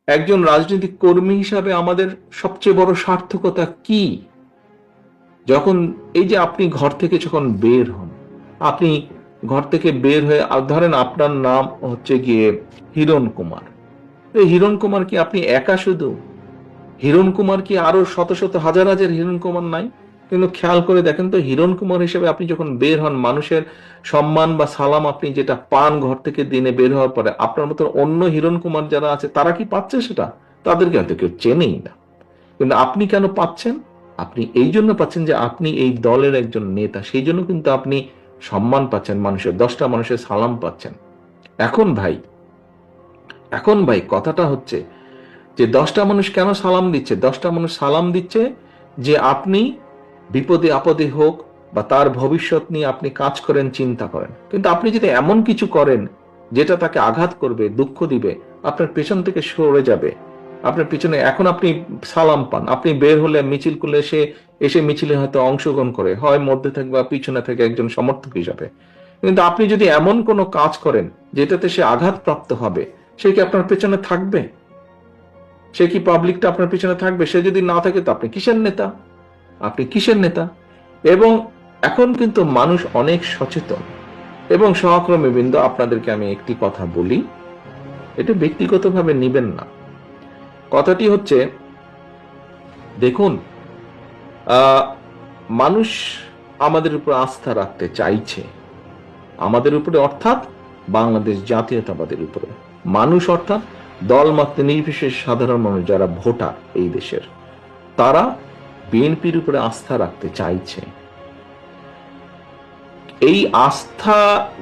একজন রাজনৈতিক কর্মী হিসাবে আমাদের সবচেয়ে বড় সার্থকতা কি? যখন এই যে আপনি ঘর থেকে যখন বের হন, আপনি ঘর থেকে বের হয়ে ধরেন আপনার নাম হচ্ছে গিয়ে হিরণ কুমার। এই হিরণ কুমার কি আপনি একা শুধু? হিরণ কুমার কি আরো শত শত হাজার হাজার হিরণ কুমার নাই? কিন্তু খেয়াল করে দেখেন তো, হিরণ কুমার হিসেবে আপনি যখন বের হন, মানুষের সম্মান বা সালাম আপনি যেটা পান ঘর থেকে দিনে বের হওয়ার পরে, আপনার মতো অন্য হিরণ কুমার যারা আছে তারা কি পাচ্ছে সেটা? তাদেরকে হয়তো কেউ চেনেই না। কিন্তু আপনি কেন পাচ্ছেন? আপনি এই জন্য পাচ্ছেন যে আপনি এই দলের একজন নেতা, সেই জন্য কিন্তু আপনি সম্মান পাচ্ছেন, মানুষের 10টা মানুষের সালাম পাচ্ছেন। এখন ভাই, কথাটা হচ্ছে যে 10টা মানুষ কেন সালাম দিচ্ছে? 10টা মানুষ সালাম দিচ্ছে যে আপনি বিপদে আপদে হোক বা তার ভবিষ্যৎ নিয়ে আপনি কাজ করেন, চিন্তা করেন। কিন্তু আপনি যদি এমন কিছু করেন যেটা তাকে আঘাত করবে, দুঃখ দিবে, আপনার পেছন থেকে সরে যাবে, আপনার পিছনে এখন আপনি সালাম পান, আপনি বের হলে মিছিল করলে সে এসে মিছিলে হয়তো অংশগ্রহণ করে, হয় মধ্যে থেকে বা পিছনে থেকে একজন সমর্থক হিসাবে। কিন্তু আপনি যদি এমন কোনো কাজ করেন যেটাতে সে আঘাতপ্রাপ্ত হবে, সে কি আপনার পেছনে থাকবে? সে কি পাবলিকটা আপনার পিছনে থাকবে? সে যদি না থাকে তো আপনি কিসের নেতা? আপনি কিসের নেতা? এবং এখন কিন্তু মানুষ অনেক সচেতন। এবং সহকর্মী বৃন্দ, আপনাদেরকে আমি একটি কথা বলি, এটা ব্যক্তিগতভাবে নিবেন না। কথাটি হচ্ছে, দেখুন, মানুষ আমাদের উপর আস্থা রাখতে চাইছে, আমাদের উপরে অর্থাৎ বাংলাদেশ জাতীয়তাবাদের উপরে। মানুষ অর্থাৎ দল মত নির্বিশেষে সাধারণ মানুষ যারা ভোটার এই দেশের, তারা বিএনপির উপরে আস্থা রাখতে চাইছে। এই আস্থা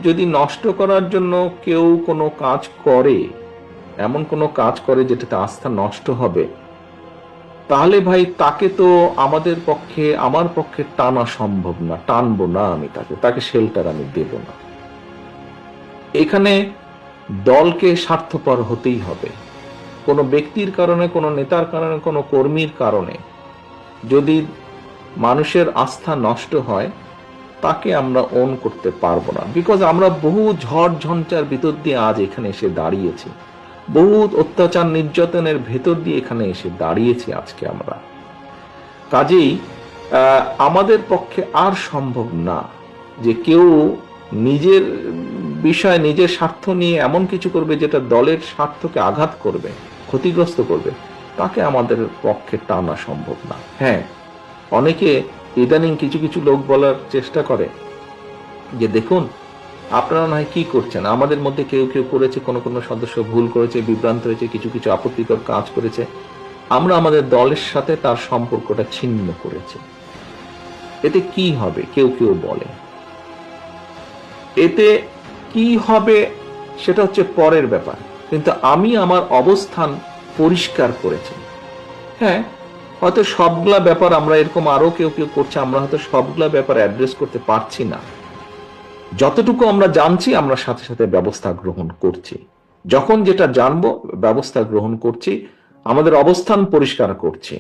যদি নষ্ট করার জন্য কেউ কোনো কাজ করে, এমন কোনো কাজ করে যেটাতে আস্থা নষ্ট হবে, তাহলে ভাই তাকে তো আমাদের পক্ষে, আমার পক্ষে টানা সম্ভব না, টানবো না আমি তাকে শেল্টার আমি দেব না। এখানে দলকে স্বার্থপর হতেই হবে। কোনো ব্যক্তির কারণে, কোনো নেতার কারণে, কোনো কর্মীর কারণে যদি মানুষের আস্থা নষ্ট হয়, তাকে আমরা ওন করতে পারবো না। বিকজ আমরা বহু ঝড় ঝঞ্ঝার ভিতর দিয়ে আজ এখানে এসে দাঁড়িয়েছি, বহু অত্যাচার নির্যাতনের ভেতর দিয়ে এখানে এসে দাঁড়িয়েছি আজকে আমরা। কাজেই আমাদের পক্ষে আর সম্ভব না যে কেউ নিজের বিষয়, নিজের স্বার্থ নিয়ে এমন কিছু করবে যেটা দলের স্বার্থকে আঘাত করবে, ক্ষতিগ্রস্ত করবে। তাকে আমাদের পক্ষে টানা সম্ভব না। হ্যাঁ, অনেকে ইদানিং কিছু কিছু লোক বলার চেষ্টা করে যে দেখুন, আপনারা নয় কি করছেন, আমাদের মধ্যে কেউ কেউ করেছে, কোনো কোনো সদস্য ভুল করেছে, বিভ্রান্ত হয়েছে, কিছু কিছু আপত্তিকর কাজ করেছে, আমরা আমাদের দলের সাথে তার সম্পর্কটা ছিন্ন করেছি। এতে কি হবে? কেউ কেউ বলে এতে কি হবে সেটা হচ্ছে পরের ব্যাপার, কিন্তু আমি আমার অবস্থান পরিষ্কার করেছি। হ্যাঁ, হয়তো সবগুলা ব্যাপার আমরা এরকম আরো কেউ কেউ করছে, আমরা হয়তো সবগুলা ব্যাপার অ্যাড্রেস করতে পারছি না। যতটুকু আমরা জানছি আমরা সাথে সাথে ব্যবস্থা গ্রহণ করছি, যখন যেটা জানবো ব্যবস্থা গ্রহণ করছি, আমাদের অবস্থান পরিষ্কার করছি।